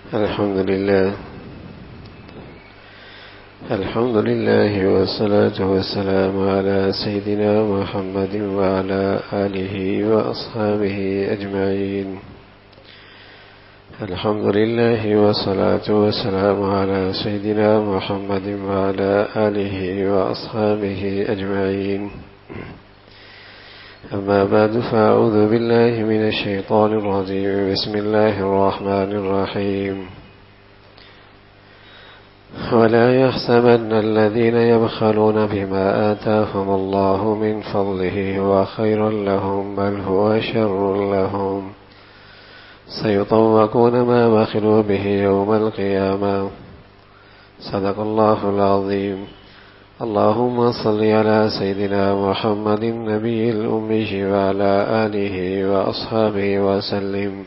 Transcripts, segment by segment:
الحمد لله والصلاة والسلام على سيدنا محمد وعلى آله وأصحابه أجمعين. الحمد لله والصلاة والسلام على سيدنا محمد وعلى آله وأصحابه أجمعين. أما بعد فأعوذ بالله من الشيطان الرجيم. بسم الله الرحمن الرحيم. ولا يحسبن الذين يبخلون بما آتاهم الله من فضله هو خير لهم بل هو شر لهم سيطوقون ما بخلوا به يوم القيامة. صدق الله العظيم. اللهم صل على سيدنا محمد النبي الأمي وعلى آله وأصحابه وسلم.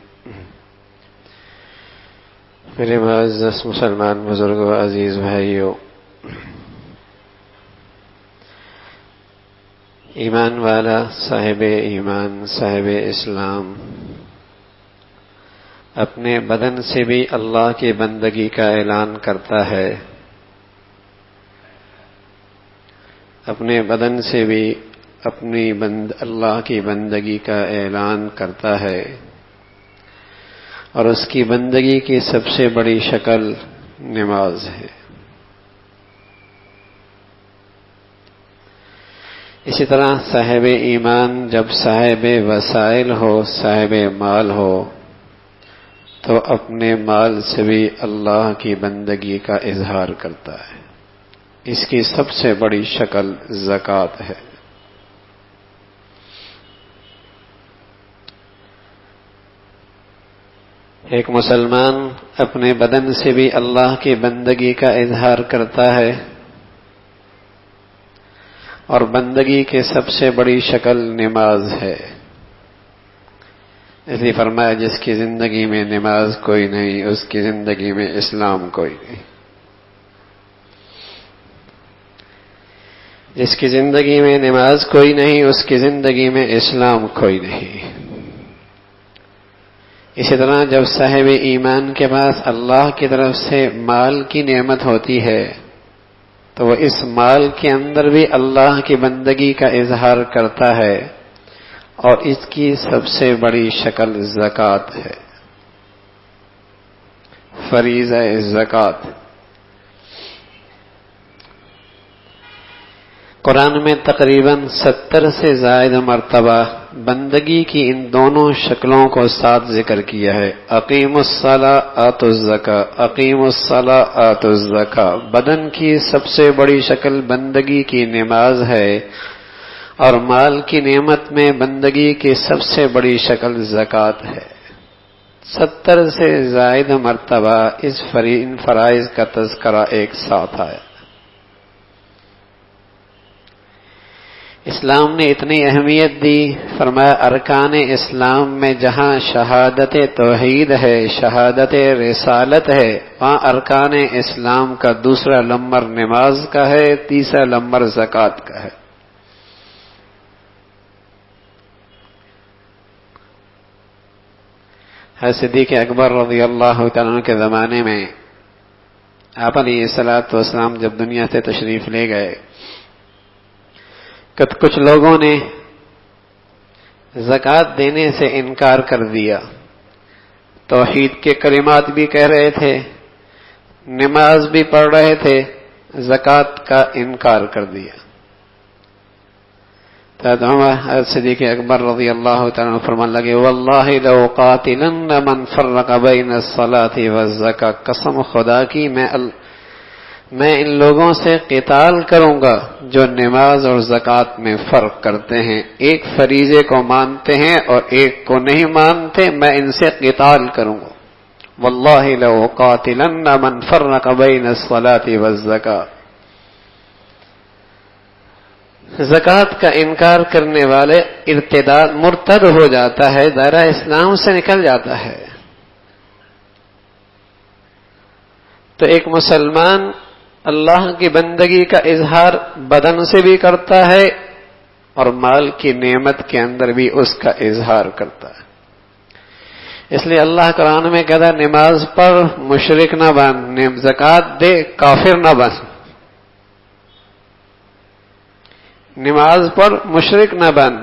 میرے معزز مسلمان بزرگوں و عزیز بھائیوں، ایمان والا، صاحب ایمان، صاحب اسلام اپنے بدن سے بھی اللہ کی بندگی کا اعلان کرتا ہے، اپنے بدن سے بھی اللہ کی بندگی کا اعلان کرتا ہے، اور اس کی بندگی کی سب سے بڑی شکل نماز ہے۔ اسی طرح صاحب ایمان جب صاحب وسائل ہو، صاحب مال ہو، تو اپنے مال سے بھی اللہ کی بندگی کا اظہار کرتا ہے۔ اس کی سب سے بڑی شکل زکوٰۃ ہے۔ ایک مسلمان اپنے بدن سے بھی اللہ کی بندگی کا اظہار کرتا ہے، اور بندگی کی سب سے بڑی شکل نماز ہے۔ اس لیے فرمایا جس کی زندگی میں نماز کوئی نہیں، اس کی زندگی میں اسلام کوئی نہیں۔ جس کی زندگی میں نماز کوئی نہیں، اس کی زندگی میں اسلام کوئی نہیں۔ اسی طرح جب صاحب ایمان کے پاس اللہ کی طرف سے مال کی نعمت ہوتی ہے، تو وہ اس مال کے اندر بھی اللہ کی بندگی کا اظہار کرتا ہے، اور اس کی سب سے بڑی شکل زکوٰۃ ہے، فریضہ زکوٰۃ۔ قرآن میں تقریباً 70 سے زائد مرتبہ بندگی کی ان دونوں شکلوں کو ساتھ ذکر کیا ہے۔ اقیموا الصلاۃ آتوا الزکاۃ، اقیموا الصلاۃ آتوا الزکاۃ۔ بدن کی سب سے بڑی شکل بندگی کی نماز ہے، اور مال کی نعمت میں بندگی کی سب سے بڑی شکل زکوٰۃ ہے۔ 70 سے زائد مرتبہ ان فرائض کا تذکرہ ایک ساتھ آیا۔ اسلام نے اتنی اہمیت دی، فرمایا ارکان اسلام میں جہاں شہادت توحید ہے، شہادت رسالت ہے، وہاں ارکان اسلام کا دوسرا نمبر نماز کا ہے، تیسرا نمبر زکوٰۃ کا ہے۔ صدیق اکبر رضی اللہ تعالیٰ عنہ کے زمانے میں آپ علیہ الصلوۃ والسلام جب دنیا سے تشریف لے گئے، کچھ لوگوں نے زکوٰۃ دینے سے انکار کر دیا، توحید کے کلمات بھی کہہ رہے تھے، نماز بھی پڑھ رہے تھے، زکوٰۃ کا انکار کر دیا۔ صدیق اکبر رضی اللہ تعالیٰ عنہ فرمان لگے واللہ لو قاتلن من فرق بین الصلاۃ والزکاۃ، قسم خدا کی میں ان لوگوں سے قتال کروں گا جو نماز اور زکوٰۃ میں فرق کرتے ہیں، ایک فریضے کو مانتے ہیں اور ایک کو نہیں مانتے، میں ان سے قتال کروں گا۔ واللہ لو قاتلن من فرق بین الصلاۃ والزکاۃ۔ زکوٰۃ کا انکار کرنے والے مرتد ہو جاتا ہے، دائرہ اسلام سے نکل جاتا ہے۔ تو ایک مسلمان اللہ کی بندگی کا اظہار بدن سے بھی کرتا ہے، اور مال کی نعمت کے اندر بھی اس کا اظہار کرتا ہے۔ اس لیے اللہ قرآن میں کہتا ہے نماز پڑھ مشرک نہ بن، زکوٰۃ دے کافر نہ بن. نماز پڑھ مشرک نہ بن،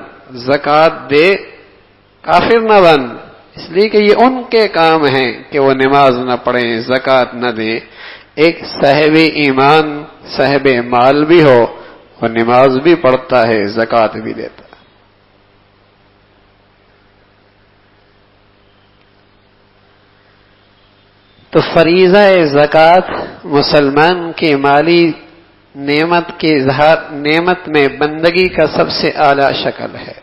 زکوٰۃ دے کافر نہ بن. اس لیے کہ یہ ان کے کام ہیں کہ وہ نماز نہ پڑھیں، زکوٰۃ نہ دیں. ایک صاحب ایمان صاحب مال بھی ہو، وہ نماز بھی پڑھتا ہے، زکوٰۃ بھی دیتا ہے. تو فریضہ زکوٰۃ مسلمان کی مالی نعمت کے اظہار، نعمت میں بندگی کا سب سے اعلیٰ شکل ہے.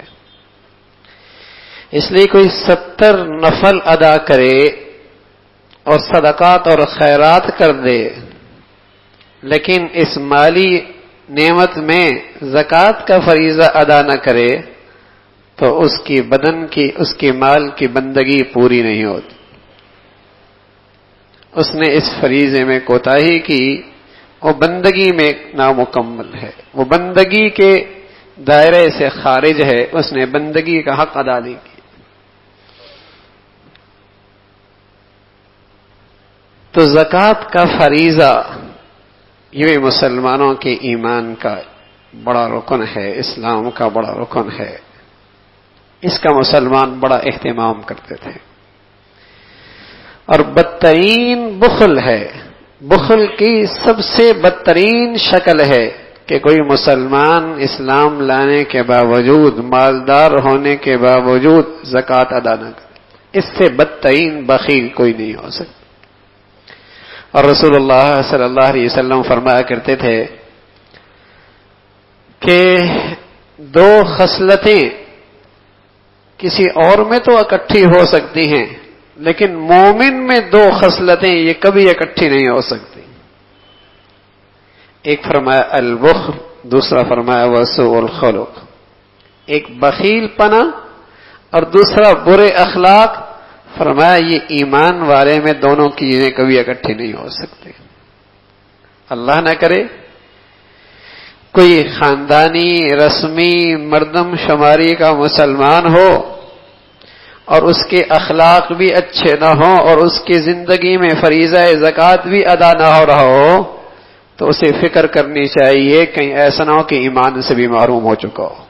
اس لیے کوئی 70 نفل ادا کرے اور صدقات اور خیرات کر دے، لیکن اس مالی نعمت میں زکوٰۃ کا فریضہ ادا نہ کرے تو اس کی بدن کی، اس کی مال کی بندگی پوری نہیں ہوتی. اس نے اس فریضے میں کوتاہی کی، وہ بندگی میں نامکمل ہے، وہ بندگی کے دائرے سے خارج ہے، اس نے بندگی کا حق ادا نہیں کیا. تو زکوٰۃ کا فریضہ یہ مسلمانوں کے ایمان کا بڑا رکن ہے، اسلام کا بڑا رکن ہے. اس کا مسلمان بڑا اہتمام کرتے تھے. اور بدترین بخل ہے، بخل کی سب سے بدترین شکل ہے کہ کوئی مسلمان اسلام لانے کے باوجود، مالدار ہونے کے باوجود زکوٰۃ ادا نہ کرے. اس سے بدترین بخیل کوئی نہیں ہو سکتا. اور رسول اللہ صلی اللہ علیہ وسلم فرمایا کرتے تھے کہ 2 خصلتیں کسی اور میں تو اکٹھی ہو سکتی ہیں، لیکن مومن میں 2 خصلتیں یہ کبھی اکٹھی نہیں ہو سکتی. ایک فرمایا البخل، دوسرا فرمایا وسوء الخلق. ایک بخیل پنا اور دوسرا برے اخلاق. فرمایا یہ ایمان والے میں دونوں چیزیں کبھی اکٹھی نہیں ہو سکتی. اللہ نہ کرے کوئی خاندانی رسمی مردم شماری کا مسلمان ہو اور اس کے اخلاق بھی اچھے نہ ہوں اور اس کی زندگی میں فریضہ زکوٰۃ بھی ادا نہ ہو رہا ہو، تو اسے فکر کرنی چاہیے کہیں ایسا نہ ہو کہ ایمان سے بھی محروم ہو چکا ہو.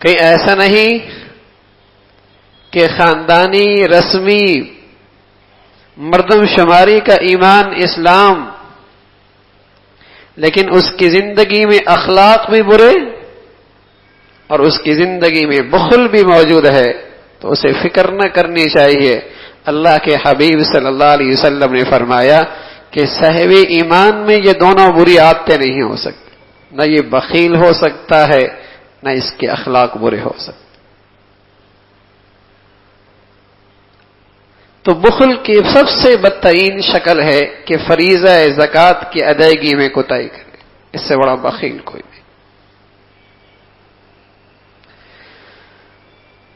کہیں ایسا نہیں کہ خاندانی رسمی مردم شماری کا ایمان اسلام، لیکن اس کی زندگی میں اخلاق بھی برے اور اس کی زندگی میں بخل بھی موجود ہے، تو اسے فکر نہ کرنی چاہیے. اللہ کے حبیب صلی اللہ علیہ وسلم نے فرمایا کہ صاحب ایمان میں یہ دونوں بری عادتیں نہیں ہو سکتی. نہ یہ بخیل ہو سکتا ہے، نہ اس کے اخلاق برے ہو سکتے. تو بخل کی سب سے بدترین شکل ہے کہ فریضہ زکوٰۃ کی ادائیگی میں کوتاہی کرے. اس سے بڑا بخیل کوئی نہیں.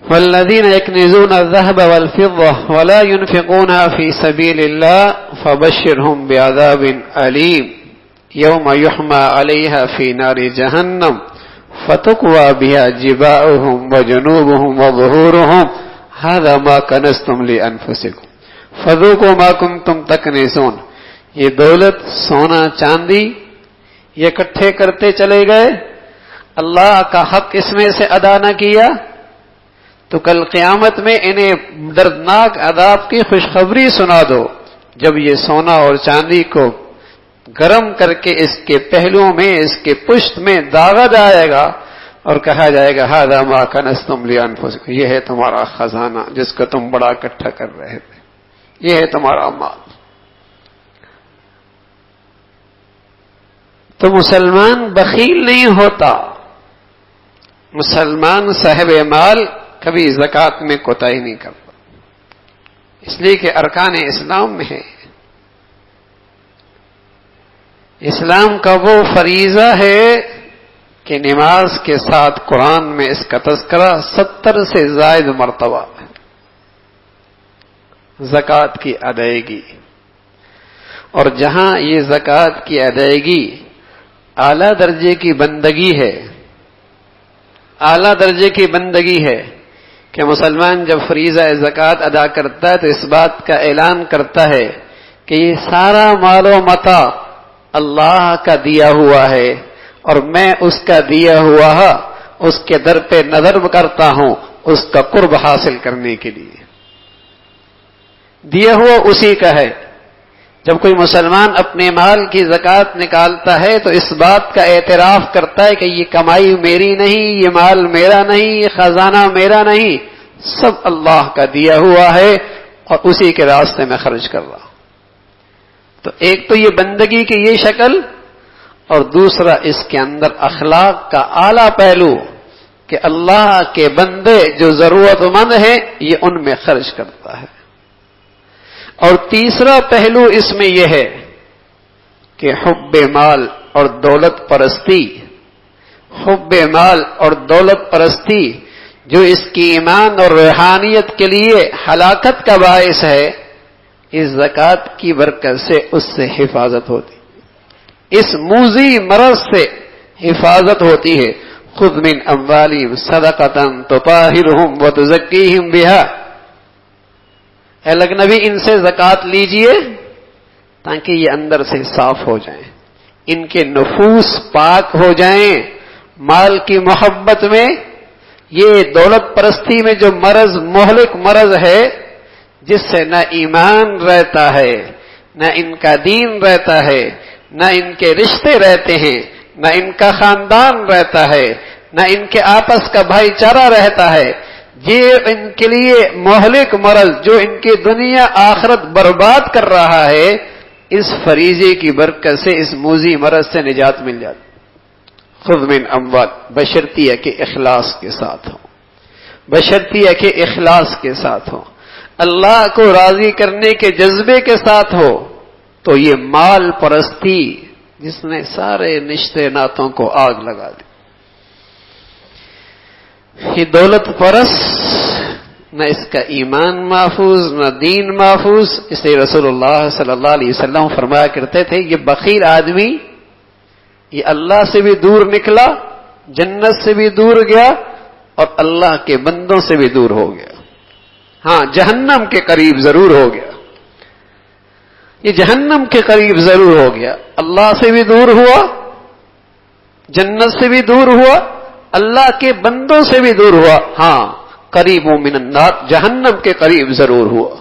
والذین یکنزون الذهب والفضة ولا ينفقونها في سبيل الله فبشرهم بعذاب أليم يوم يحمى عليها في نار جهنم فتكوى بها جباههم وجنوبهم وظهورهم هذا ما كنزتم لأنفسكم فذوقوا ما كنتم تكنزون. یہ دولت، سونا، چاندی یہ اکٹھے کرتے چلے گئے، اللہ کا حق اس میں سے ادا نہ کیا، تو کل قیامت میں انہیں دردناک عذاب کی خوشخبری سنا دو. جب یہ سونا اور چاندی کو گرم کر کے اس کے پہلوؤں میں، اس کے پشت میں داغا جائے گا اور کہا جائے گا ھذا ما کنزتم لانفسکم، یہ ہے تمہارا خزانہ جس کو تم بڑا اکٹھا کر رہے تھے، یہ ہے تمہارا مال. تو مسلمان بخیل نہیں ہوتا، مسلمان صاحب مال کبھی زکوٰۃ میں کوتاہی نہیں کرتا. اس لیے کہ ارکان اسلام میں ہے. اسلام کا وہ فریضہ ہے کہ نماز کے ساتھ قرآن میں اس کا تذکرہ 70 سے زائد مرتبہ ہے. زکوٰۃ کی ادائیگی، اور جہاں یہ زکوٰۃ کی ادائیگی اعلیٰ درجے کی بندگی ہے، اعلیٰ درجے کی بندگی ہے کہ مسلمان جب فریضہ زکوٰۃ ادا کرتا ہے تو اس بات کا اعلان کرتا ہے کہ یہ سارا مال و متاع اللہ کا دیا ہوا ہے اور میں اس کا دیا ہوا اس کے در پہ نظر کرتا ہوں اس کا قرب حاصل کرنے کے لیے. دیا ہوا اسی کا ہے. جب کوئی مسلمان اپنے مال کی زکوٰۃ نکالتا ہے تو اس بات کا اعتراف کرتا ہے کہ یہ کمائی میری نہیں، یہ مال میرا نہیں، یہ خزانہ میرا نہیں، سب اللہ کا دیا ہوا ہے اور اسی کے راستے میں خرچ کر رہا ہوں. تو ایک تو یہ بندگی کی یہ شکل، اور دوسرا اس کے اندر اخلاق کا اعلیٰ پہلو کہ اللہ کے بندے جو ضرورت مند ہیں یہ ان میں خرچ کرتا ہے. اور تیسرا پہلو اس میں یہ ہے کہ حب مال اور دولت پرستی، حب مال اور دولت پرستی جو اس کی ایمان اور روحانیت کے لیے ہلاکت کا باعث ہے، اس زکوٰۃ کی برکت سے اس سے حفاظت ہوتی، اس موذی مرض سے حفاظت ہوتی ہے. خذ من اموالہم صدقۃ تطہرہم وتزکیہم بہا، اے نبی ان سے زکوٰۃ لیجئے تاکہ یہ اندر سے صاف ہو جائیں، ان کے نفوس پاک ہو جائیں. مال کی محبت میں، یہ دولت پرستی میں جو مرض مہلک مرض ہے جس سے نہ ایمان رہتا ہے، نہ ان کا دین رہتا ہے، نہ ان کے رشتے رہتے ہیں، نہ ان کا خاندان رہتا ہے، نہ ان کے آپس کا بھائی چارہ رہتا ہے. یہ ان کے لیے مہلک مرض جو ان کی دنیا آخرت برباد کر رہا ہے، اس فریضے کی برکت سے اس موذی مرض سے نجات مل جاتی. خذ من اموال، بشرطیہ کے اخلاص کے ساتھ ہو، بشرطیہ کے اخلاص کے ساتھ ہو، اللہ کو راضی کرنے کے جذبے کے ساتھ ہو. تو یہ مال پرستی جس نے سارے رشتے ناتوں کو آگ لگا دی، یہ دولت پرست، نہ اس کا ایمان محفوظ نہ دین محفوظ. اس لیے رسول اللہ صلی اللہ علیہ وسلم فرمایا کرتے تھے یہ بخیل آدمی یہ اللہ سے بھی دور نکلا، جنت سے بھی دور گیا اور اللہ کے بندوں سے بھی دور ہو گیا. ہاں جہنم کے قریب ضرور ہو گیا، یہ جہنم کے قریب ضرور ہو گیا. اللہ سے بھی دور ہوا، جنت سے بھی دور ہوا، اللہ کے بندوں سے بھی دور ہوا. ہاں قریب من النار، جہنم کے قریب ضرور ہوا.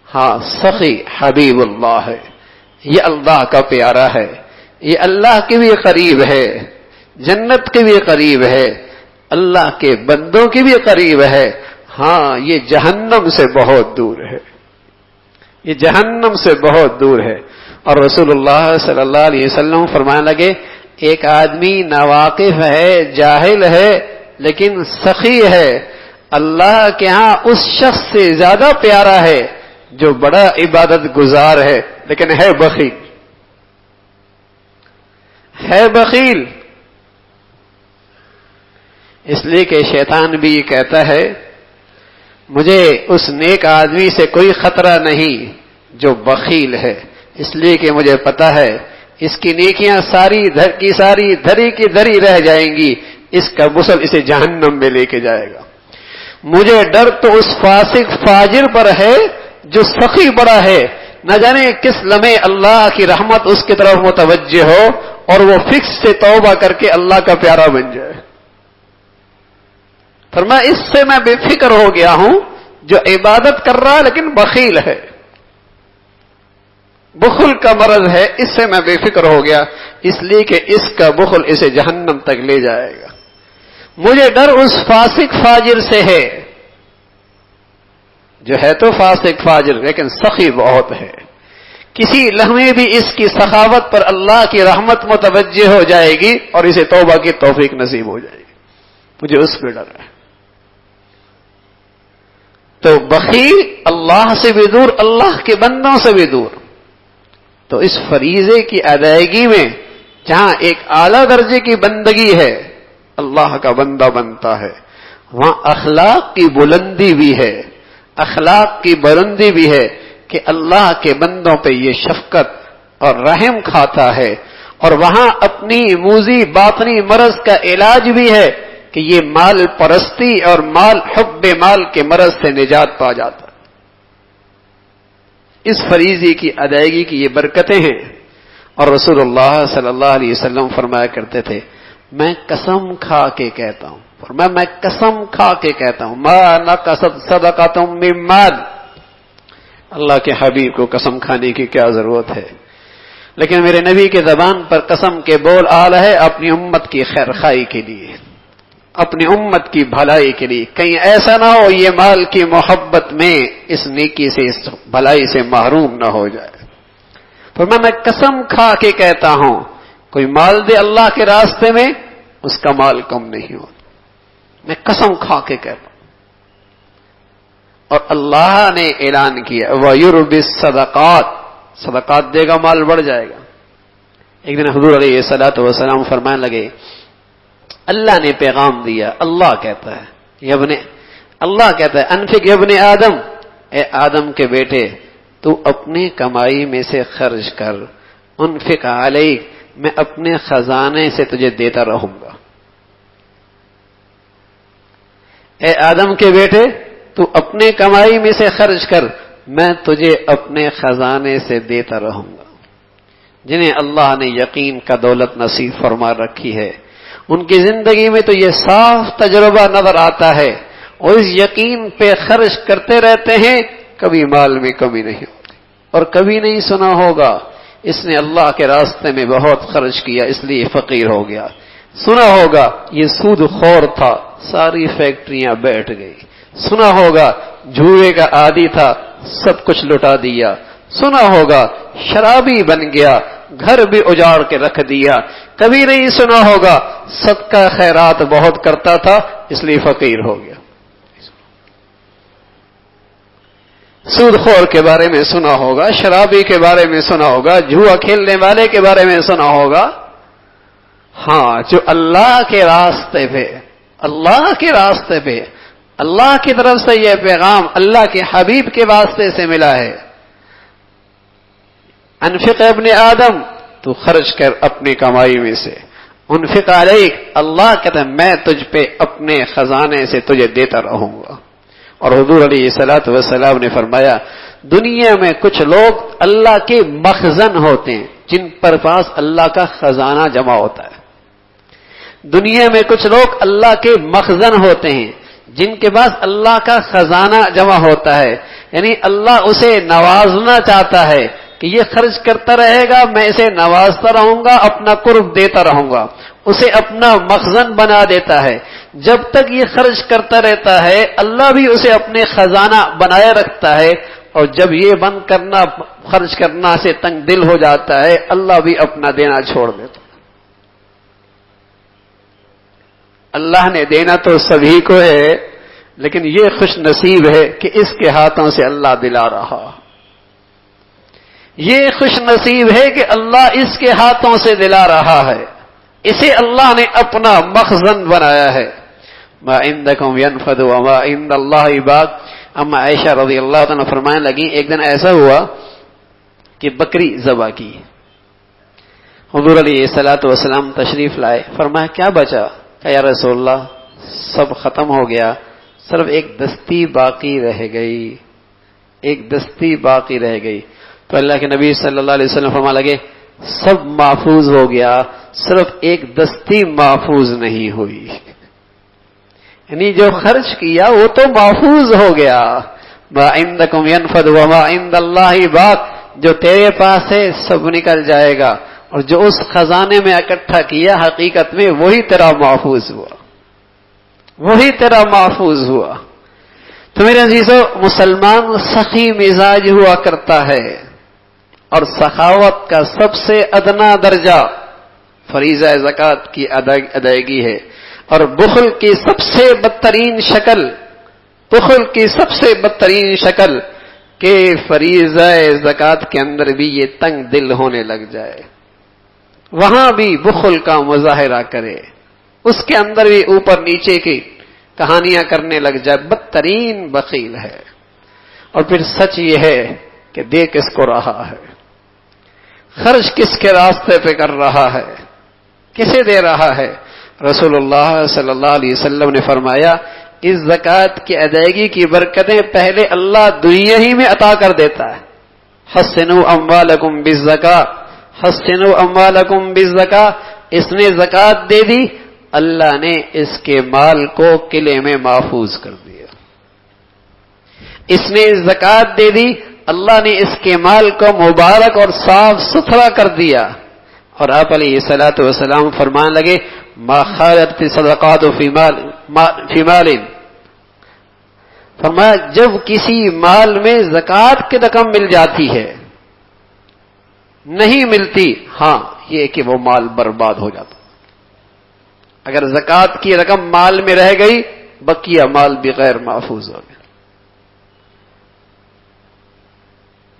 ہاں سخی حبیب اللہ ہے، یہ اللہ کا پیارا ہے، یہ اللہ کے بھی قریب ہے، جنت کے بھی قریب ہے، اللہ کے بندوں کی بھی قریب ہے. ہاں یہ جہنم سے بہت دور ہے، یہ جہنم سے بہت دور ہے. اور رسول اللہ صلی اللہ علیہ وسلم فرمانے لگے ایک آدمی ناواقف ہے، جاہل ہے، لیکن سخی ہے، اللہ کے ہاں اس شخص سے زیادہ پیارا ہے جو بڑا عبادت گزار ہے لیکن ہے بخیل، ہے بخیل. اس لیے کہ شیطان بھی یہ کہتا ہے مجھے اس نیک آدمی سے کوئی خطرہ نہیں جو بخیل ہے، اس لیے کہ مجھے پتا ہے اس کی نیکیاں ساری کی ساری دھری کی دھری رہ جائیں گی، اس کا غسل اسے جہنم میں لے کے جائے گا. مجھے ڈر تو اس فاسق فاجر پر ہے جو سخی بڑا ہے، نہ جانے کس لمحے اللہ کی رحمت اس کی طرف متوجہ ہو اور وہ فکس سے توبہ کر کے اللہ کا پیارا بن جائے. فرمایا اس سے میں بے فکر ہو گیا ہوں جو عبادت کر رہا ہے لیکن بخیل ہے، بخل کا مرض ہے، اس سے میں بے فکر ہو گیا، اس لیے کہ اس کا بخل اسے جہنم تک لے جائے گا. مجھے ڈر اس فاسق فاجر سے ہے جو ہے تو فاسق فاجر لیکن سخی بہت ہے، کسی لمحے بھی اس کی سخاوت پر اللہ کی رحمت متوجہ ہو جائے گی اور اسے توبہ کی توفیق نصیب ہو جائے گی. مجھے اس پہ ڈر ہے. تو بخیل اللہ سے بھی دور، اللہ کے بندوں سے بھی دور. تو اس فریضے کی ادائیگی میں جہاں ایک اعلیٰ درجے کی بندگی ہے، اللہ کا بندہ بنتا ہے، وہاں اخلاق کی بلندی بھی ہے، اخلاق کی بلندی بھی ہے کہ اللہ کے بندوں پہ یہ شفقت اور رحم کھاتا ہے. اور وہاں اپنی موذی باطنی مرض کا علاج بھی ہے کہ یہ مال پرستی اور حب مال کے مرض سے نجات پا جاتا. اس فریضے کی ادائیگی کی یہ برکتیں ہیں. اور رسول اللہ صلی اللہ علیہ وسلم فرمایا کرتے تھے میں قسم کھا کے کہتا ہوں، فرمایا میں قسم کھا کے کہتا ہوں ما نقصت صدقۃ من مال. اللہ کے حبیب کو قسم کھانے کی کیا ضرورت ہے، لیکن میرے نبی کے زبان پر قسم کے بول آ رہا ہے اپنی امت کی خیر خائی کے لیے، اپنی امت کی بھلائی کے لیے. کہیں ایسا نہ ہو یہ مال کی محبت میں اس نیکی سے اس بھلائی سے محروم نہ ہو جائے. فرمایا میں قسم کھا کے کہتا ہوں کوئی مال دے اللہ کے راستے میں اس کا مال کم نہیں ہوتا. میں قسم کھا کے کہتا ہوں. اور اللہ نے اعلان کیا وَيُرْبِي الصَّدَقَاتِ، صدقات دے گا مال بڑھ جائے گا. ایک دن حضور علیہ الصلوۃ والسلام فرمانے لگے اللہ نے پیغام دیا، اللہ کہتا ہے اللہ کہتا ہے انفق یا ابن آدم، اے آدم کے بیٹے تو اپنی کمائی میں سے خرچ کر، انفق علیک میں اپنے خزانے سے تجھے دیتا رہوں گا. اے آدم کے بیٹے تو اپنے کمائی میں سے خرچ کر، میں تجھے اپنے خزانے سے دیتا رہوں گا. جنہیں اللہ نے یقین کا دولت نصیب فرما رکھی ہے ان کی زندگی میں تو یہ صاف تجربہ نظر آتا ہے اور اس یقین پہ خرچ کرتے رہتے ہیں، کبھی مال میں کمی نہیں ہوتی. اور کبھی نہیں سنا ہوگا اس نے اللہ کے راستے میں بہت خرچ کیا اس لیے فقیر ہو گیا. سنا ہوگا یہ سود خور تھا ساری فیکٹریاں بیٹھ گئی. سنا ہوگا جوئے کا عادی تھا سب کچھ لٹا دیا. سنا ہوگا شرابی بن گیا گھر بھی اجاڑ کے رکھ دیا. کبھی نہیں سنا ہوگا صدقہ خیرات بہت کرتا تھا اس لیے فقیر ہو گیا. سود خور کے بارے میں سنا ہوگا، شرابی کے بارے میں سنا ہوگا، جوا کھیلنے والے کے بارے میں سنا ہوگا. ہاں جو اللہ کے راستے پہ اللہ کی طرف سے یہ پیغام اللہ کے حبیب کے واسطے سے ملا ہے انفق ابن آدم تو خرچ کر اپنی کمائی میں سے، انفق علیک اللہ کہتا ہے میں تجھ پہ اپنے خزانے سے تجھے دیتا رہوں گا. اور حضور علیہ الصلوۃ والسلام نے فرمایا دنیا میں کچھ لوگ اللہ کے مخزن ہوتے ہیں جن پر پاس اللہ کا خزانہ جمع ہوتا ہے. دنیا میں کچھ لوگ اللہ کے مخزن ہوتے ہیں جن کے پاس اللہ کا خزانہ جمع ہوتا ہے، یعنی اللہ اسے نوازنا چاہتا ہے کہ یہ خرچ کرتا رہے گا میں اسے نوازتا رہوں گا، اپنا قرب دیتا رہوں گا، اسے اپنا مخزن بنا دیتا ہے. جب تک یہ خرچ کرتا رہتا ہے اللہ بھی اسے اپنے خزانہ بنائے رکھتا ہے، اور جب یہ بند کرنا خرچ کرنا سے تنگ دل ہو جاتا ہے اللہ بھی اپنا دینا چھوڑ دیتا ہے. اللہ نے دینا تو سبھی کو ہے لیکن یہ خوش نصیب ہے کہ اس کے ہاتھوں سے اللہ دلا رہا. یہ خوش نصیب ہے کہ اللہ اس کے ہاتھوں سے دلا رہا ہے، اسے اللہ نے اپنا مخزن بنایا ہے. ما عندکم ينفد وما عند اللہ باق. اما عائشہ رضی اللہ عنہ فرمانے لگی ایک دن ایسا ہوا کہ بکری ذبح کی، حضور علیہ الصلوۃ والسلام تشریف لائے. فرمایا کیا بچا؟ کہ یا رسول اللہ سب ختم ہو گیا صرف ایک دستی باقی رہ گئی. تو اللہ کے نبی صلی اللہ علیہ وسلم فرمانے لگے سب محفوظ ہو گیا صرف ایک دستی محفوظ نہیں ہوئی. یعنی جو خرچ کیا وہ تو محفوظ ہو گیا. ما عندکم ينفد وما عند اللہ باق. جو تیرے پاس ہے سب نکل جائے گا اور جو اس خزانے میں اکٹھا کیا حقیقت میں وہی تیرا محفوظ ہوا. تو میرے عزیزو مسلمان سخی مزاج ہوا کرتا ہے اور سخاوت کا سب سے ادنا درجہ فریضہ زکوٰۃ کی ادائیگی ہے. اور بخل کی سب سے بدترین شکل کہ فریضہ زکوٰۃ کے اندر بھی یہ تنگ دل ہونے لگ جائے، وہاں بھی بخل کا مظاہرہ کرے، اس کے اندر بھی اوپر نیچے کی کہانیاں کرنے لگ جائے. بدترین بخیل ہے. اور پھر سچ یہ ہے کہ دے کس کو رہا ہے، خرچ کس کے راستے پہ کر رہا ہے، کسے دے رہا ہے. رسول اللہ صلی اللہ علیہ وسلم نے فرمایا اس زکوٰۃ کی ادائیگی کی برکتیں پہلے اللہ دنیا ہی میں عطا کر دیتا ہے. حسنوا اموالکم بالزکاۃ، حسنوا اموالکم بالزکاۃ. اس نے زکوٰۃ دے دی، اللہ نے اس کے مال کو قلعے میں محفوظ کر دیا. اس نے زکوٰۃ دے دی، اللہ نے اس کے مال کو مبارک اور صاف ستھرا کر دیا. اور آپ علیہ الصلوۃ والسلام فرمان لگے ما خالت الصدقات فی مال، فرمایا جب کسی مال میں زکوٰۃ کی رقم مل جاتی ہے، نہیں ملتی ہاں یہ کہ وہ مال برباد ہو جاتا. اگر زکوٰۃ کی رقم مال میں رہ گئی بقیہ مال بغیر محفوظ ہو گیا.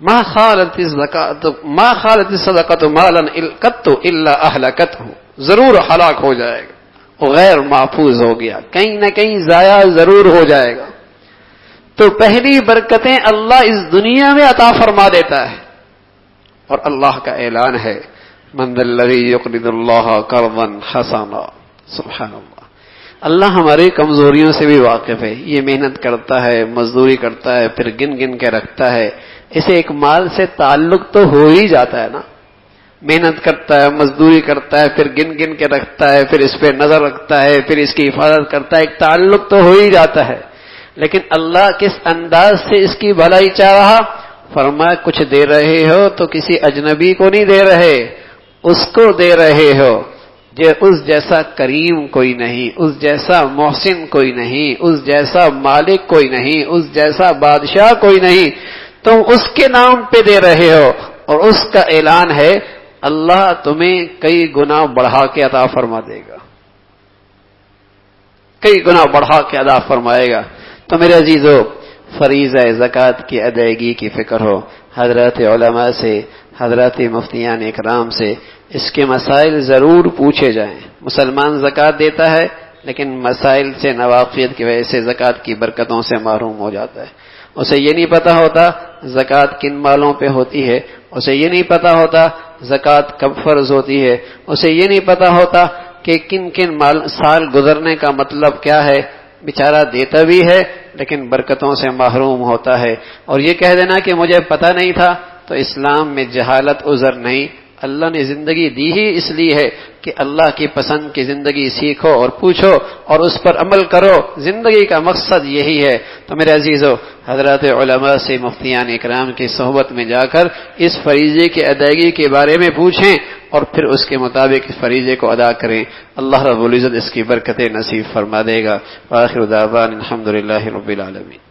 ما خالت الصدقۃ مالا قط الا اهلكته، ضرور ہلاک ہو جائے گا، وہ غیر محفوظ ہو گیا، کہیں نہ کہیں ضائع ضرور ہو جائے گا. تو پہلی برکتیں اللہ اس دنیا میں عطا فرما دیتا ہے. اور اللہ کا اعلان ہے من ذا الذی یقرض اللہ قرضا حسنا. سبحان اللہ، اللہ ہماری کمزوریوں سے بھی واقف ہے. یہ محنت کرتا ہے، مزدوری کرتا ہے، پھر گن گن کے رکھتا ہے. اسے ایک مال سے تعلق تو ہو ہی جاتا ہے نا. محنت کرتا ہے، مزدوری کرتا ہے، پھر گن گن کے رکھتا ہے، پھر اس پہ نظر رکھتا ہے، پھر اس کی حفاظت کرتا ہے. ایک تعلق تو ہو ہی جاتا ہے. لیکن اللہ کس انداز سے اس کی بھلائی چاہ رہا؟ فرمایا کچھ دے رہے ہو تو کسی اجنبی کو نہیں دے رہے، اس کو دے رہے ہو. اس جیسا کریم کوئی نہیں، اس جیسا محسن کوئی نہیں، اس جیسا مالک کوئی نہیں، اس جیسا بادشاہ کوئی نہیں. تم اس کے نام پہ دے رہے ہو. اور اس کا اعلان ہے اللہ تمہیں کئی گنا بڑھا کے عطا فرما دے گا، کئی گنا بڑھا کے عطا فرمائے گا. تو میرے عزیزو، فریضہ زکوٰۃ کی ادائیگی کی فکر ہو. حضرات علماء سے، حضرات مفتیان اکرام سے اس کے مسائل ضرور پوچھے جائیں. مسلمان زکوٰۃ دیتا ہے لیکن مسائل سے، نواقض کی وجہ سے زکوٰۃ کی برکتوں سے محروم ہو جاتا ہے. اسے یہ نہیں پتا ہوتا زکوٰۃ کن مالوں پہ ہوتی ہے، اسے یہ نہیں پتا ہوتا زکوٰۃ کب فرض ہوتی ہے، اسے یہ نہیں پتا ہوتا کہ کن کن سال گزرنے کا مطلب کیا ہے. بیچارہ دیتا بھی ہے لیکن برکتوں سے محروم ہوتا ہے. اور یہ کہہ دینا کہ مجھے پتہ نہیں تھا، تو اسلام میں جہالت عذر نہیں. اللہ نے زندگی دی ہی اس لیے ہے کہ اللہ کی پسند کی زندگی سیکھو اور پوچھو اور اس پر عمل کرو. زندگی کا مقصد یہی ہے. تو میرے عزیزو، حضرات علماء سے، مفتیان اکرام کی صحبت میں جا کر اس فریضے کی ادائیگی کے بارے میں پوچھیں اور پھر اس کے مطابق اس فریضے کو ادا کریں. اللہ رب العزت اس کی برکتیں نصیب فرما دے گا. وآخر دعوانا الحمدللہ رب العالمین.